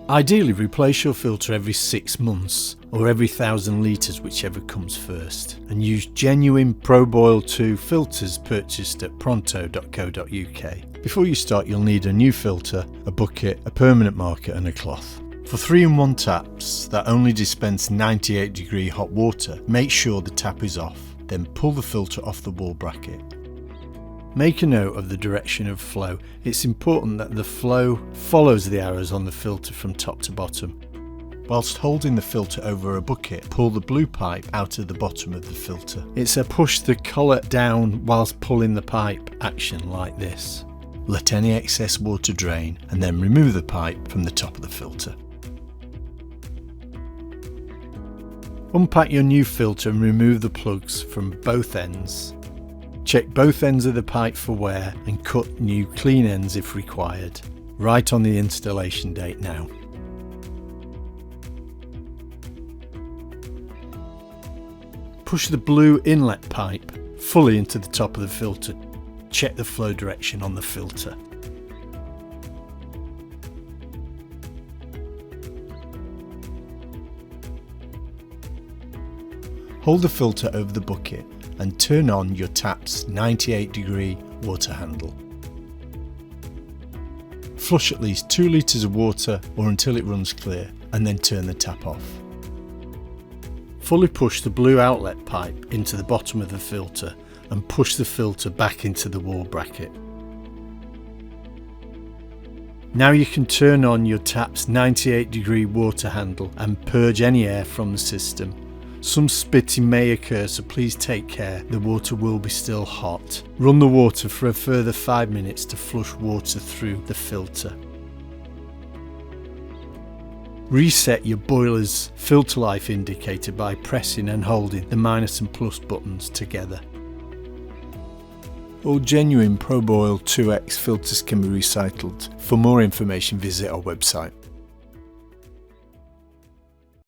Ideally, replace your filter every 6 months or every 1,000 litres, whichever comes first, and use genuine ProBoil 2 filters purchased at pronteau.co.uk. Before you start, you'll need a new filter, a bucket, a permanent marker and a cloth. For 3-in-1 taps that only dispense 98-degree hot water, make sure the tap is off, then pull the filter off the wall bracket. Make a note of the direction of flow. It's important that the flow follows the arrows on the filter from top to bottom. Whilst holding the filter over a bucket, pull the blue pipe out of the bottom of the filter. It's a push the collar down whilst pulling the pipe action like this. Let any excess water drain and then remove the pipe from the top of the filter. Unpack your new filter and remove the plugs from both ends. Check both ends of the pipe for wear and cut new clean ends if required. Write on the installation date now. Push the blue inlet pipe fully into the top of the filter. Check the flow direction on the filter. Hold the filter over the bucket and turn on your tap's 98-degree water handle. Flush at least 2 litres of water or until it runs clear, and then turn the tap off. Fully push the blue outlet pipe into the bottom of the filter and push the filter back into the wall bracket. Now you can turn on your tap's 98-degree water handle and purge any air from the system. Some spitting may occur, so please take care, the water will be still hot. Run the water for a further 5 minutes to flush water through the filter. Reset your boiler's filter life indicator by pressing and holding the minus and plus buttons together. All genuine ProBoil 2X filters can be recycled. For more information, visit our website.